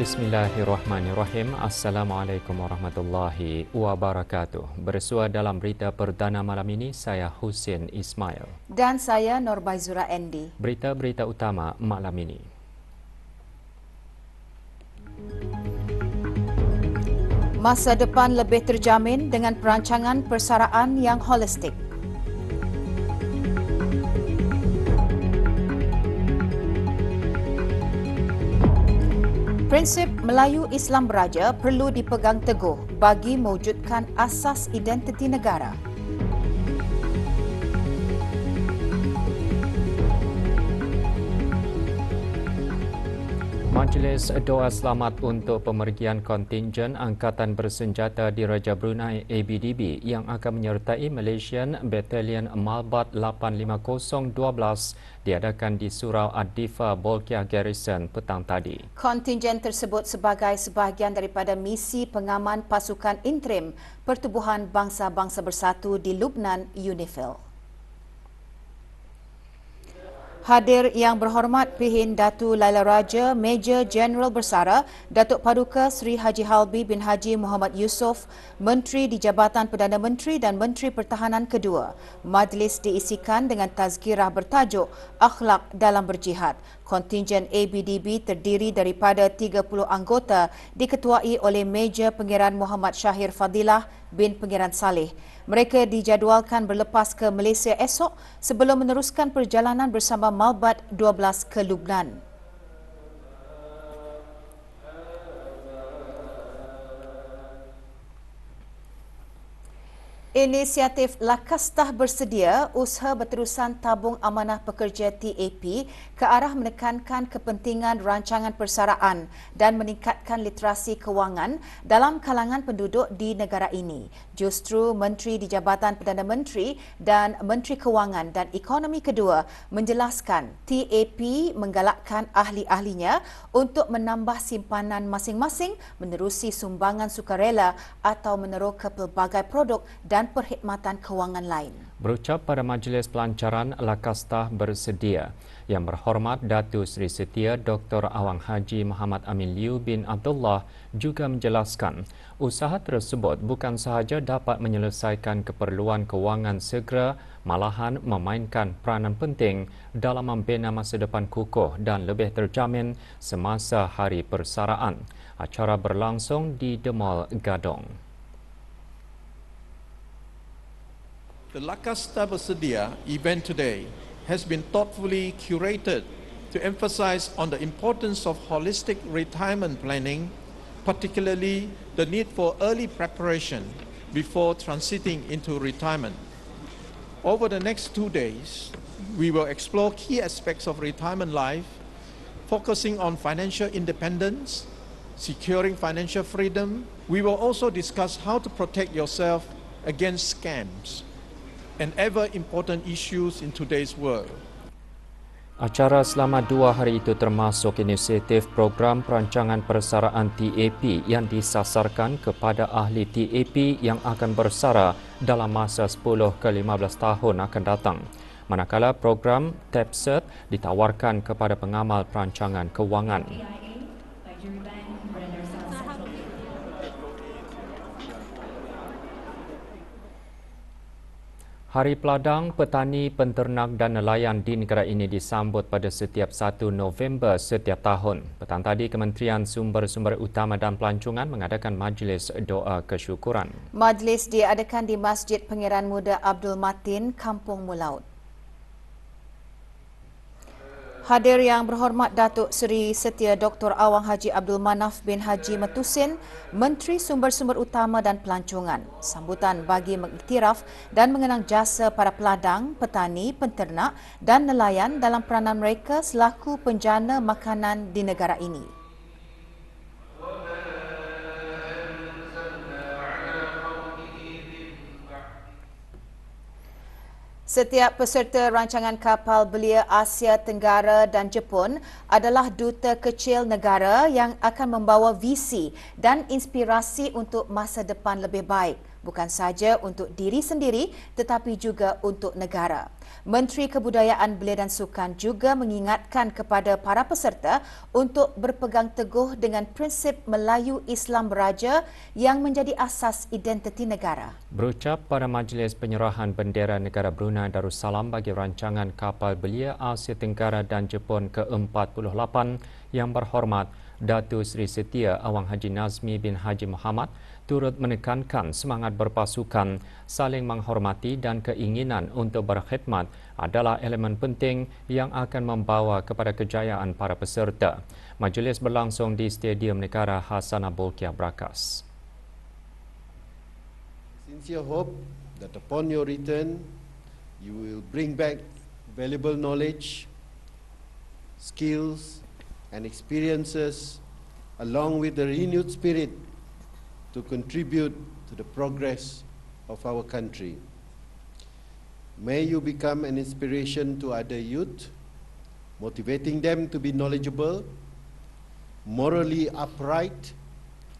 Bismillahirrahmanirrahim. Assalamualaikum warahmatullahi wabarakatuh. Bersua dalam berita perdana malam ini, saya Husin Ismail. Dan saya Norbaizura Andy. Berita-berita utama malam ini. Masa depan lebih terjamin dengan perancangan persaraan yang holistik. Prinsip Melayu Islam Beraja perlu dipegang teguh bagi mewujudkan asas identiti negara. Majlis doa selamat untuk pemergian kontingen Angkatan Bersenjata Diraja Brunei ABDB yang akan menyertai Malaysian Battalion Malbat 85012 diadakan di Surau Ad-Difa Bolkiah Garrison petang tadi. Kontingen tersebut sebagai sebahagian daripada misi pengaman pasukan interim Pertubuhan Bangsa-Bangsa Bersatu di Lubnan UNIFIL. Hadir yang berhormat Pihin Datu Laila Raja, Major Jeneral Bersara, Datuk Paduka Sri Haji Halbi bin Haji Muhammad Yusof, Menteri di Jabatan Perdana Menteri dan Menteri Pertahanan kedua. Majlis diisikan dengan tazkirah bertajuk Akhlak dalam Berjihad. Kontingen ABDB terdiri daripada 30 anggota diketuai oleh Major Pengiran Muhammad Syahir Fadilah bin Pengiran Saleh. Mereka dijadualkan berlepas ke Malaysia esok sebelum meneruskan perjalanan bersama Malbat 12 ke Lubnan. Inisiatif Lakastah bersedia usaha berterusan tabung amanah pekerja TAP ke arah menekankan kepentingan rancangan persaraan dan meningkatkan literasi kewangan dalam kalangan penduduk di negara ini. Justru Menteri di Jabatan Perdana Menteri dan Menteri Kewangan dan Ekonomi kedua menjelaskan TAP menggalakkan ahli-ahlinya untuk menambah simpanan masing-masing menerusi sumbangan sukarela atau meneroka pelbagai produk dan perkhidmatan kewangan lain. Berucap pada Majlis Pelancaran Lakastah bersedia, Yang Berhormat Datuk Seri Setia Dr. Awang Haji Muhammad Amin Liu bin Abdullah juga menjelaskan usaha tersebut bukan sahaja dapat menyelesaikan keperluan kewangan segera, malahan memainkan peranan penting dalam membina masa depan kukuh dan lebih terjamin semasa hari persaraan. Acara berlangsung di The Mall Gadong. The Lakastah Bersedia event today has been thoughtfully curated to emphasize on the importance of holistic retirement planning, particularly the need for early preparation before transiting into retirement. Over the next 2 days, we will explore key aspects of retirement life, focusing on financial independence, securing financial freedom. We will also discuss how to protect yourself against scams and ever important issues in today's world. Acara selama 2 hari itu termasuk inisiatif program perancangan persaraan TAP yang disasarkan kepada ahli TAP yang akan bersara dalam masa 10 ke 15 tahun akan datang. Manakala program TAPCERT ditawarkan kepada pengamal perancangan kewangan. Hari Peladang Petani, Penternak dan Nelayan di negara ini disambut pada setiap 1 November setiap tahun. Petang tadi, Kementerian Sumber-Sumber Utama dan Pelancongan mengadakan majlis doa kesyukuran. Majlis diadakan di Masjid Pengiran Muda Abdul Matin, Kampung Mulaut. Hadir yang berhormat Datuk Seri Setia Dr. Awang Haji Abdul Manaf bin Haji Matusin, Menteri Sumber-Sumber Utama dan Pelancongan. Sambutan bagi mengiktiraf dan mengenang jasa para peladang, petani, penternak dan nelayan dalam peranan mereka selaku penjana makanan di negara ini. Setiap peserta rancangan kapal belia Asia Tenggara dan Jepun adalah duta kecil negara yang akan membawa visi dan inspirasi untuk masa depan lebih baik, bukan sahaja untuk diri sendiri tetapi juga untuk negara. Menteri Kebudayaan Belia dan Sukan juga mengingatkan kepada para peserta untuk berpegang teguh dengan prinsip Melayu Islam Beraja yang menjadi asas identiti negara. Berucap pada Majlis Penyerahan Bendera Negara Brunei Darussalam bagi rancangan kapal belia Asia Tenggara dan Jepun ke-48 yang berhormat, Datuk Seri Setia Awang Haji Nazmi bin Haji Muhammad turut menekankan semangat berpasukan, saling menghormati dan keinginan untuk berkhidmat adalah elemen penting yang akan membawa kepada kejayaan para peserta. Majlis berlangsung di Stadium Negara Hassanah Bolkiah Brakas. Sincere hope that upon your return, you will bring back valuable knowledge, skills, and experiences, along with the renewed spirit to contribute to the progress of our country. May you become an inspiration to other youth, motivating them to be knowledgeable, morally upright,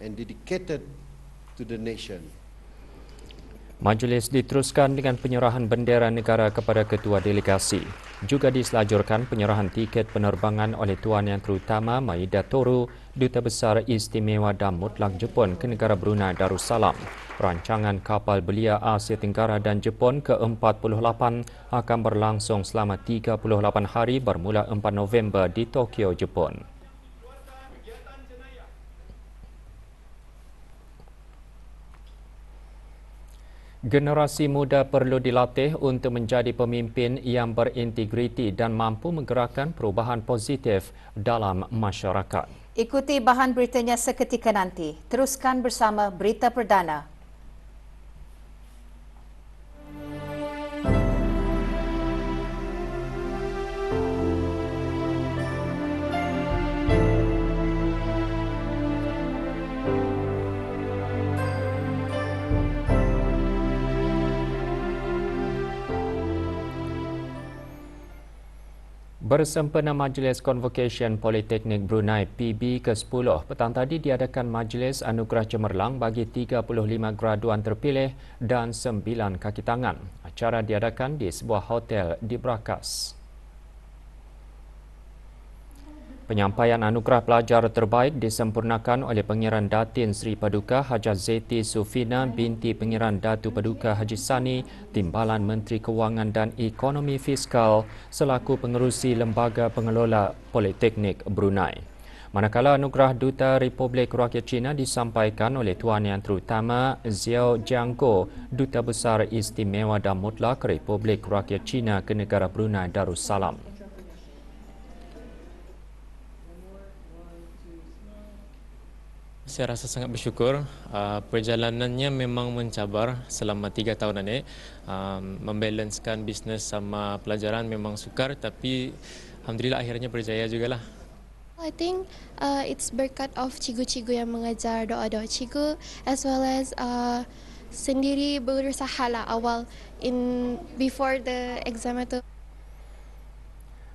and dedicated to the nation. Majlis diteruskan dengan penyerahan bendera negara kepada ketua delegasi. Juga diselajurkan penyerahan tiket penerbangan oleh Tuan Yang Terutama Maida Toru, Duta Besar Istimewa dan Mutlak Jepun ke negara Brunei Darussalam. Rancangan kapal belia Asia Tenggara dan Jepun ke-48 akan berlangsung selama 38 hari bermula 4 November di Tokyo, Jepun. Generasi muda perlu dilatih untuk menjadi pemimpin yang berintegriti dan mampu menggerakkan perubahan positif dalam masyarakat. Ikuti bahan beritanya seketika nanti. Teruskan bersama Berita Perdana. Bersempena Majlis Convocation Politeknik Brunei PB ke-10, petang tadi diadakan Majlis Anugerah Cemerlang bagi 35 graduan terpilih dan 9 kaki tangan. Acara diadakan di sebuah hotel di Brakas. Penyampaian anugerah pelajar terbaik disempurnakan oleh Pengiran Datin Seri Paduka Hajah Zaiti Sufina binti Pengiran Datu Paduka Haji Sani, Timbalan Menteri Kewangan dan Ekonomi Fiskal selaku pengerusi Lembaga Pengelola Politeknik Brunei. Manakala anugerah Duta Republik Rakyat China disampaikan oleh Tuan Yang Terutama Xiao Jiangko, Duta Besar Istimewa dan Mutlak Republik Rakyat China ke negara Brunei Darussalam. Saya rasa sangat bersyukur. Perjalanannya memang mencabar selama 3 tahun ini. Membalanskan bisnes sama pelajaran memang sukar, tapi alhamdulillah akhirnya berjaya jugalah. I think it's berkat of cikgu-cikgu yang mengajar doa-doa cikgu, as well as sendiri berusaha lah awal before the exam itu.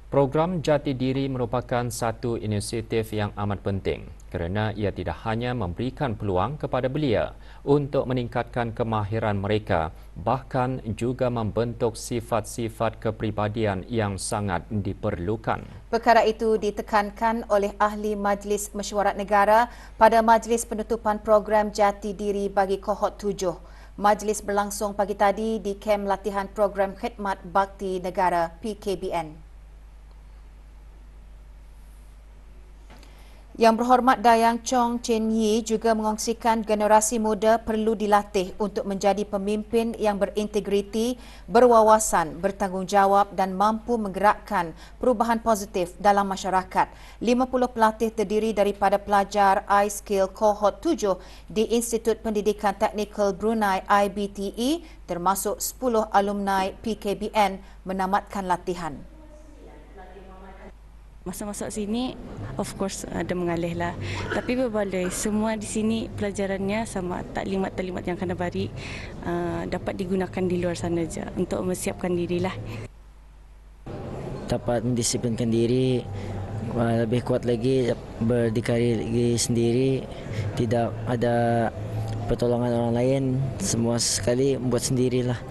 Program Jati Diri merupakan satu inisiatif yang amat penting kerana ia tidak hanya memberikan peluang kepada belia untuk meningkatkan kemahiran mereka, bahkan juga membentuk sifat-sifat kepribadian yang sangat diperlukan. Perkara itu ditekankan oleh Ahli Majlis Mesyuarat Negara pada Majlis Penutupan Program Jati Diri bagi Kohort 7. Majlis berlangsung pagi tadi di Kem Latihan Program Khidmat Bakti Negara PKBN. Yang Berhormat Dayang Chong Chen Yi juga mengongsikan generasi muda perlu dilatih untuk menjadi pemimpin yang berintegriti, berwawasan, bertanggungjawab dan mampu menggerakkan perubahan positif dalam masyarakat. 50 pelatih terdiri daripada pelajar iSkill Kohort 7 di Institut Pendidikan Teknikal Brunei IBTE termasuk 10 alumni PKBN menamatkan latihan. Masa masuk sini, of course ada mengalih lah. Tapi berbaloi, semua di sini pelajarannya sama, taklimat-taklimat yang kena bari dapat digunakan di luar sana saja untuk mempersiapkan dirilah. Dapat mendisiplinkan diri, lebih kuat lagi, berdikari lagi sendiri, tidak ada pertolongan orang lain, semua sekali membuat sendirilah.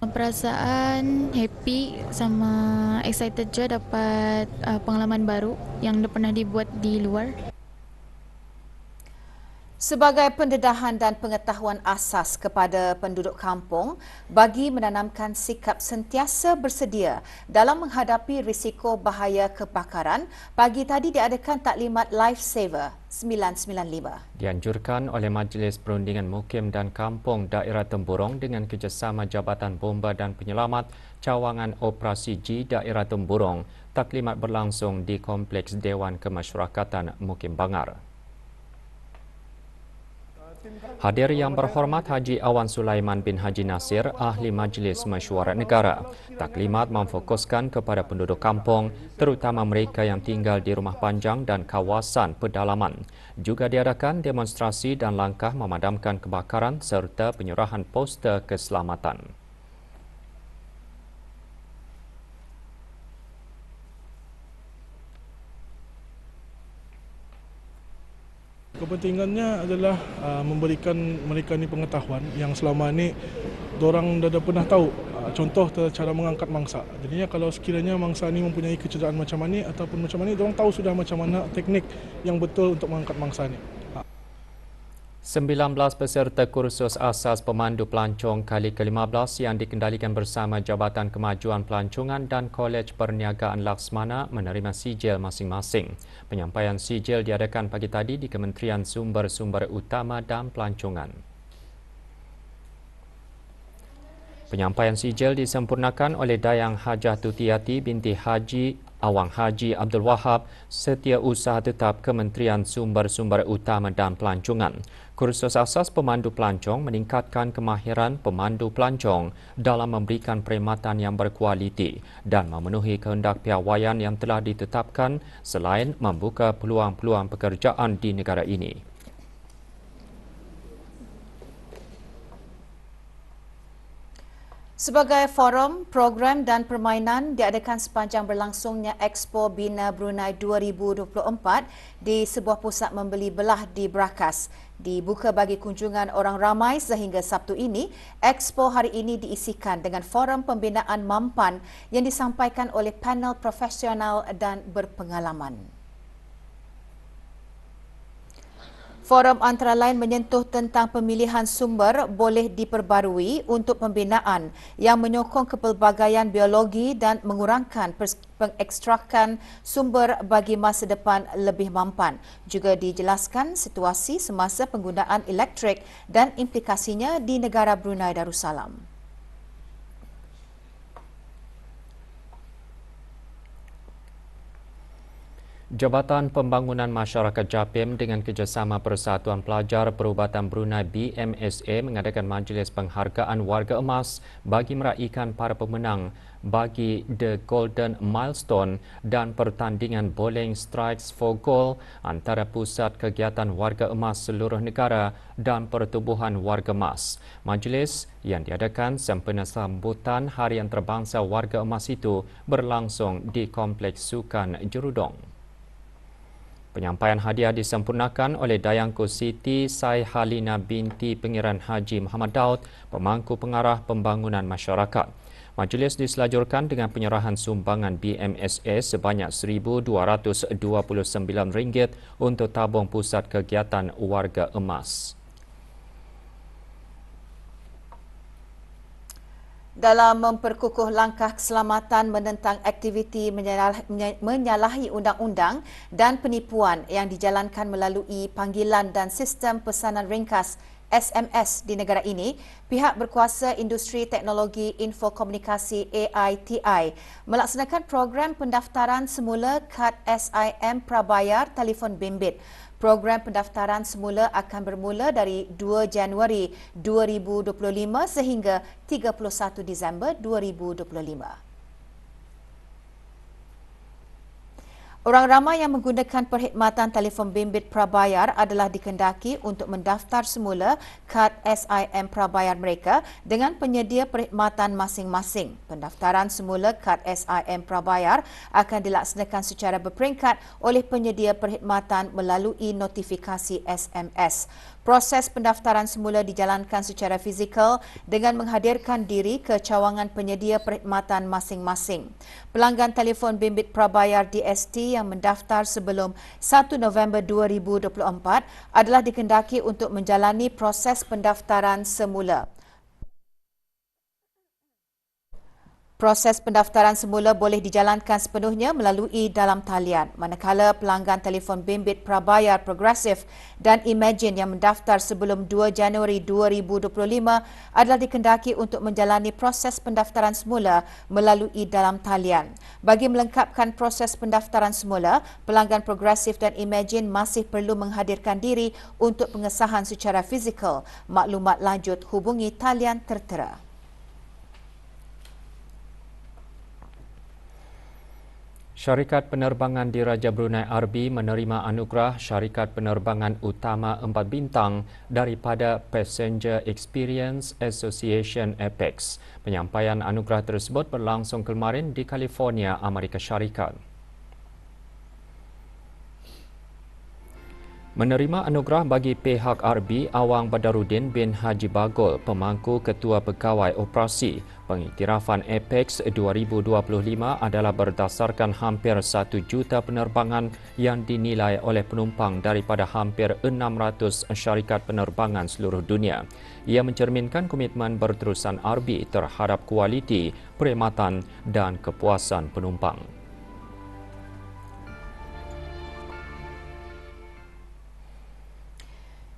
Perasaan happy sama excited je dapat pengalaman baru yang pernah dibuat di luar. Sebagai pendedahan dan pengetahuan asas kepada penduduk kampung bagi menanamkan sikap sentiasa bersedia dalam menghadapi risiko bahaya kebakaran, pagi tadi diadakan taklimat Lifesaver 995. Dianjurkan oleh Majlis Perundingan Mukim dan Kampung Daerah Temburong dengan kerjasama Jabatan Bomba dan Penyelamat Cawangan Operasi G Daerah Temburong, taklimat berlangsung di Kompleks Dewan Kemasyarakatan Mukim Bangar. Hadir yang berhormat Haji Awan Sulaiman bin Haji Nasir, Ahli Majlis Mesyuarat Negara. Taklimat memfokuskan kepada penduduk kampung, terutama mereka yang tinggal di rumah panjang dan kawasan pedalaman. Juga diadakan demonstrasi dan langkah memadamkan kebakaran serta penyerahan poster keselamatan. Kepentingannya adalah memberikan mereka ni pengetahuan yang selama ni dorang dah pernah tahu contoh cara mengangkat mangsa. Jadinya kalau sekiranya mangsa ni mempunyai kecederaan macam ni ataupun macam ni, dorang tahu sudah macam mana teknik yang betul untuk mengangkat mangsa ni. 19 peserta kursus asas pemandu pelancong kali ke-15 yang dikendalikan bersama Jabatan Kemajuan Pelancongan dan Kolej Perniagaan Laksmana menerima sijil masing-masing. Penyampaian sijil diadakan pagi tadi di Kementerian Sumber-Sumber Utama dan Pelancongan. Penyampaian sijil disempurnakan oleh Dayang Hajah Tutiyati binti Haji Awang Haji Abdul Wahab, Setiausaha Tetap Kementerian Sumber-Sumber Utama dan Pelancongan. Kursus asas pemandu pelancong meningkatkan kemahiran pemandu pelancong dalam memberikan perkhidmatan yang berkualiti dan memenuhi kehendak piawaian yang telah ditetapkan selain membuka peluang-peluang pekerjaan di negara ini. Sebagai forum, program dan permainan diadakan sepanjang berlangsungnya Expo Bina Brunei 2024 di sebuah pusat membeli belah di Brakas. Dibuka bagi kunjungan orang ramai sehingga Sabtu ini, Expo hari ini diisikan dengan forum pembinaan mampan yang disampaikan oleh panel profesional dan berpengalaman. Forum antara lain menyentuh tentang pemilihan sumber boleh diperbarui untuk pembinaan yang menyokong kepelbagaian biologi dan mengurangkan pengekstrakan sumber bagi masa depan lebih mampan. Juga dijelaskan situasi semasa penggunaan elektrik dan implikasinya di negara Brunei Darussalam. Jabatan Pembangunan Masyarakat JAPIM dengan kerjasama Persatuan Pelajar Perubatan Brunei BMSA mengadakan majlis penghargaan warga emas bagi meraihkan para pemenang bagi The Golden Milestone dan pertandingan Bowling Strikes for Gold antara Pusat Kegiatan Warga Emas Seluruh Negara dan Pertubuhan Warga Emas. Majlis yang diadakan sempena sambutan Hari Antarabangsa Warga Emas itu berlangsung di Kompleks Sukan Jerudong. Penyampaian hadiah disempurnakan oleh Dayangku Siti Sai Halina binti Pengiran Haji Muhammad Daud, Pemangku Pengarah Pembangunan Masyarakat. Majlis diselajurkan dengan penyerahan sumbangan BMSA sebanyak RM1,229 untuk tabung Pusat Kegiatan Warga Emas. Dalam memperkukuh langkah keselamatan menentang aktiviti menyalahi undang-undang dan penipuan yang dijalankan melalui panggilan dan sistem pesanan ringkas SMS di negara ini, pihak berkuasa Industri Teknologi Infokomunikasi AITI melaksanakan program pendaftaran semula kad SIM prabayar telefon bimbit. Program pendaftaran semula akan bermula dari 2 Januari 2025 sehingga 31 Disember 2025. Orang ramai yang menggunakan perkhidmatan telefon bimbit prabayar adalah dikendaki untuk mendaftar semula kad SIM prabayar mereka dengan penyedia perkhidmatan masing-masing. Pendaftaran semula kad SIM prabayar akan dilaksanakan secara berperingkat oleh penyedia perkhidmatan melalui notifikasi SMS. Proses pendaftaran semula dijalankan secara fizikal dengan menghadirkan diri ke cawangan penyedia perkhidmatan masing-masing. Pelanggan telefon bimbit prabayar DST yang mendaftar sebelum 1 November 2024 adalah dikendaki untuk menjalani proses pendaftaran semula. Proses pendaftaran semula boleh dijalankan sepenuhnya melalui dalam talian, manakala pelanggan telefon bimbit prabayar Progresif dan Imagine yang mendaftar sebelum 2 Januari 2025 adalah dikendaki untuk menjalani proses pendaftaran semula melalui dalam talian. Bagi melengkapkan proses pendaftaran semula, pelanggan Progresif dan Imagine masih perlu menghadirkan diri untuk pengesahan secara fizikal. Maklumat lanjut hubungi talian tertera. Syarikat Penerbangan Diraja Brunei RB menerima anugerah Syarikat Penerbangan Utama 4 Bintang daripada Passenger Experience Association Apex. Penyampaian anugerah tersebut berlangsung kemarin di California, Amerika Syarikat. Menerima anugerah bagi pihak RB, Awang Badarudin bin Haji Bagol, pemangku Ketua Pegawai Operasi. Pengiktirafan Apex 2025 adalah berdasarkan hampir 1 juta penerbangan yang dinilai oleh penumpang daripada hampir 600 syarikat penerbangan seluruh dunia. Ia mencerminkan komitmen berterusan RB terhadap kualiti, perkhidmatan dan kepuasan penumpang.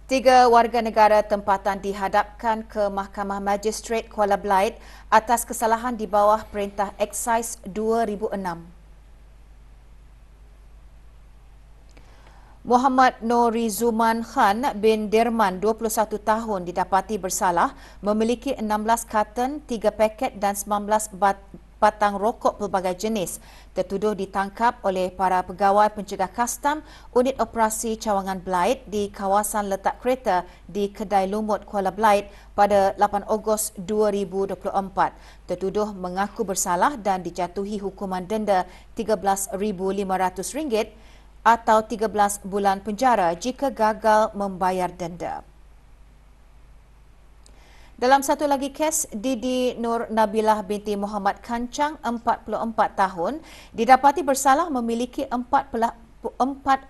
Tiga warga negara tempatan dihadapkan ke Mahkamah Magistrate Kuala Belait atas kesalahan di bawah Perintah Eksais 2006. Muhammad Norizuman Khan bin Dirman, 21 tahun, didapati bersalah memiliki 16 karton, 3 paket dan 19 batang rokok pelbagai jenis. Tertuduh ditangkap oleh para pegawai pencegah kastam Unit Operasi Cawangan Belait di kawasan letak kereta di Kedai Lumut, Kuala Belait pada 8 Ogos 2024. Tertuduh mengaku bersalah dan dijatuhi hukuman denda RM13,500 atau 13 bulan penjara jika gagal membayar denda. Dalam satu lagi kes, Didi Nur Nabilah binti Muhammad Kancang, 44 tahun, didapati bersalah memiliki 4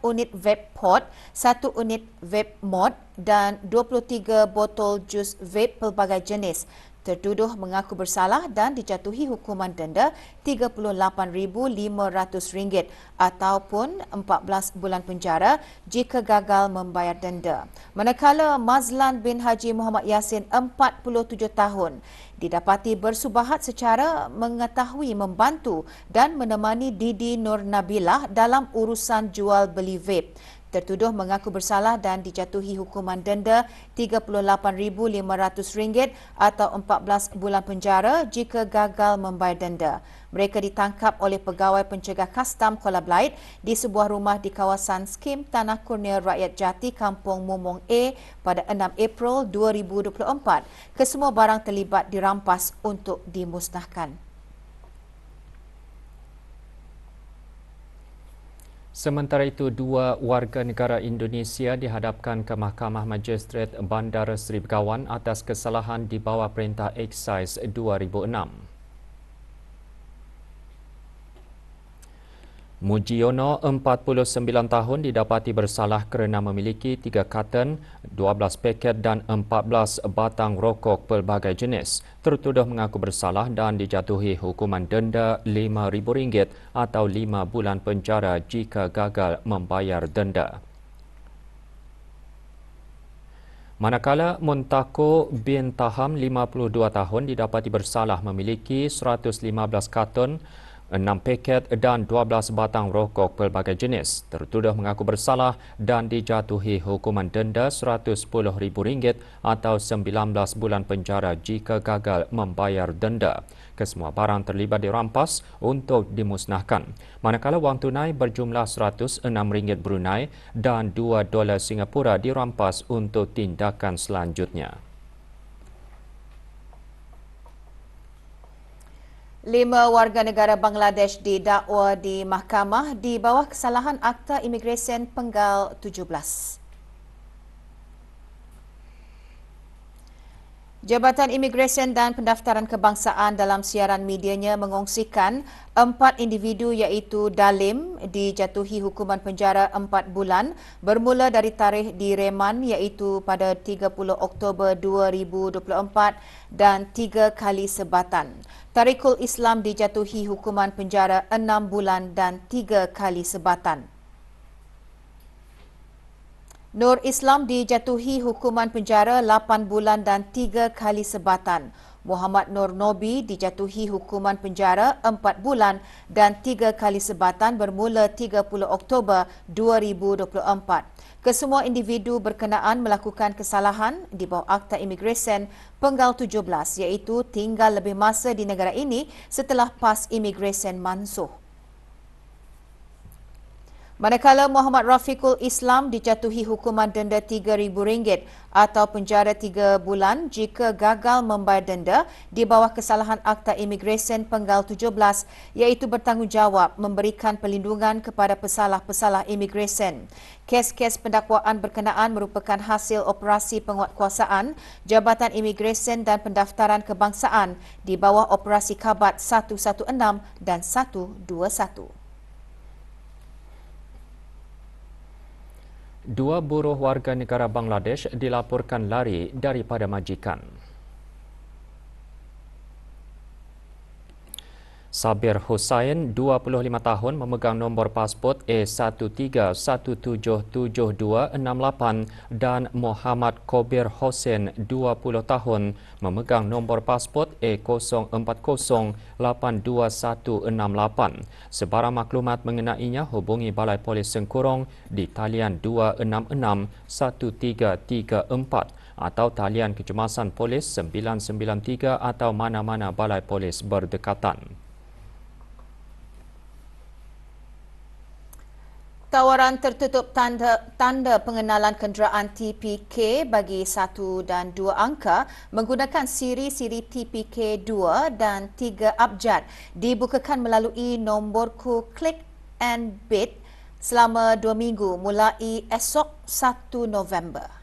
unit vape pod, 1 unit vape mod dan 23 botol jus vape pelbagai jenis. Tertuduh mengaku bersalah dan dijatuhi hukuman denda RM38,500 ataupun 14 bulan penjara jika gagal membayar denda. Manakala Mazlan bin Haji Muhammad Yasin, 47 tahun, didapati bersubahat secara mengetahui, membantu dan menemani Didi Nur Nabilah dalam urusan jual beli vape. Tertuduh mengaku bersalah dan dijatuhi hukuman denda RM38,500 atau 14 bulan penjara jika gagal membayar denda. Mereka ditangkap oleh Pegawai Pencegah Kastam Kuala Belait di sebuah rumah di kawasan Skim Tanah Kurnia Rakyat Jati, Kampung Mumong A pada 6 April 2024. Kesemua barang terlibat dirampas untuk dimusnahkan. Sementara itu, 2 warga negara Indonesia dihadapkan ke Mahkamah Magistrate Bandar Seri Begawan atas kesalahan di bawah Perintah Eksais 2006. Mujiono, 49 tahun, didapati bersalah kerana memiliki 3 karton, 12 paket dan 14 batang rokok pelbagai jenis. Tertuduh mengaku bersalah dan dijatuhi hukuman denda RM5,000 atau 5 bulan penjara jika gagal membayar denda. Manakala Muntako bin Taham, 52 tahun, didapati bersalah memiliki 115 karton, 6 paket dan 12 batang rokok pelbagai jenis. Tertuduh mengaku bersalah dan dijatuhi hukuman denda RM110,000 atau 19 bulan penjara jika gagal membayar denda. Kesemua barang terlibat dirampas untuk dimusnahkan. Manakala wang tunai berjumlah RM106 Brunei dan $2 Singapura dirampas untuk tindakan selanjutnya. 5 warga negara Bangladesh didakwa di mahkamah di bawah kesalahan Akta Imigresen Penggal 17. Jabatan Imigresen dan Pendaftaran Kebangsaan dalam siaran medianya mengongsikan 4 individu iaitu Dalim dijatuhi hukuman penjara 4 bulan bermula dari tarikh direman iaitu pada 30 Oktober 2024 dan 3 kali sebatan. Tariqul Islam dijatuhi hukuman penjara 6 bulan dan 3 kali sebatan. Nur Islam dijatuhi hukuman penjara 8 bulan dan 3 kali sebatan. Muhammad Nur Nobi dijatuhi hukuman penjara 4 bulan dan 3 kali sebatan bermula 30 Oktober 2024. Kesemua individu berkenaan melakukan kesalahan di bawah Akta Imigresen Penggal 17 iaitu tinggal lebih masa di negara ini setelah PAS Imigresen mansuh. Manakala Muhammad Rafiqul Islam dijatuhi hukuman denda RM3,000 atau penjara 3 bulan jika gagal membayar denda di bawah kesalahan Akta Imigresen Penggal 17 iaitu bertanggungjawab memberikan perlindungan kepada pesalah-pesalah imigresen. Kes-kes pendakwaan berkenaan merupakan hasil operasi penguatkuasaan Jabatan Imigresen dan Pendaftaran Kebangsaan di bawah Operasi Kabat 116 dan 121. 2 buruh warga negara Bangladesh dilaporkan lari daripada majikan. Sabir Hussain, 25 tahun, memegang nombor pasport A13177268 dan Muhammad Kobir Hossein, 20 tahun, memegang nombor pasport A04082168. Sebarang maklumat mengenainya hubungi Balai Polis Sengkurong di talian 266-1334 atau talian kecemasan polis 993 atau mana-mana balai polis berdekatan. Tawaran tertutup tanda pengenalan kenderaan TPK bagi 1 dan 2 angka menggunakan siri-siri TPK 2 dan 3 abjad dibukakan melalui nomborku Click and Bid selama 2 minggu mulai esok 1 November.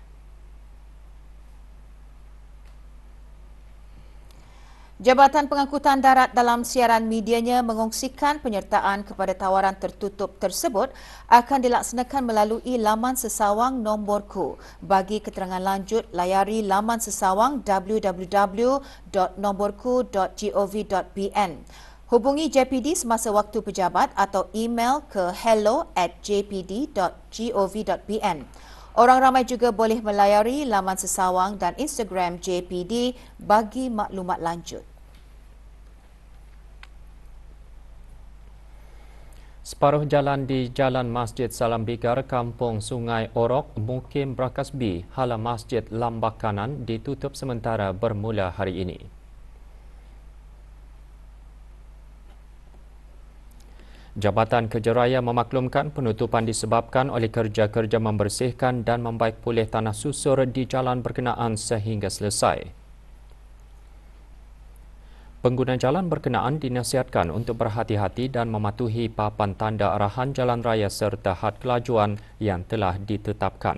Jabatan Pengangkutan Darat dalam siaran medianya mengongsikan penyertaan kepada tawaran tertutup tersebut akan dilaksanakan melalui laman sesawang nomborku. Bagi keterangan lanjut, layari laman sesawang www.nomborku.gov.bn. Hubungi JPD semasa waktu pejabat atau email ke hello@jpd.gov.bn. Orang ramai juga boleh melayari laman sesawang dan Instagram JPD bagi maklumat lanjut. Separuh jalan di Jalan Masjid Salam Bigar, Kampung Sungai Orok, Mukim Brakasbi, Hala Masjid Lambak Kanan ditutup sementara bermula hari ini. Jabatan Kerja Raya memaklumkan penutupan disebabkan oleh kerja-kerja membersihkan dan membaik pulih tanah susur di jalan berkenaan sehingga selesai. Pengguna jalan berkenaan dinasihatkan untuk berhati-hati dan mematuhi papan tanda arahan jalan raya serta had kelajuan yang telah ditetapkan.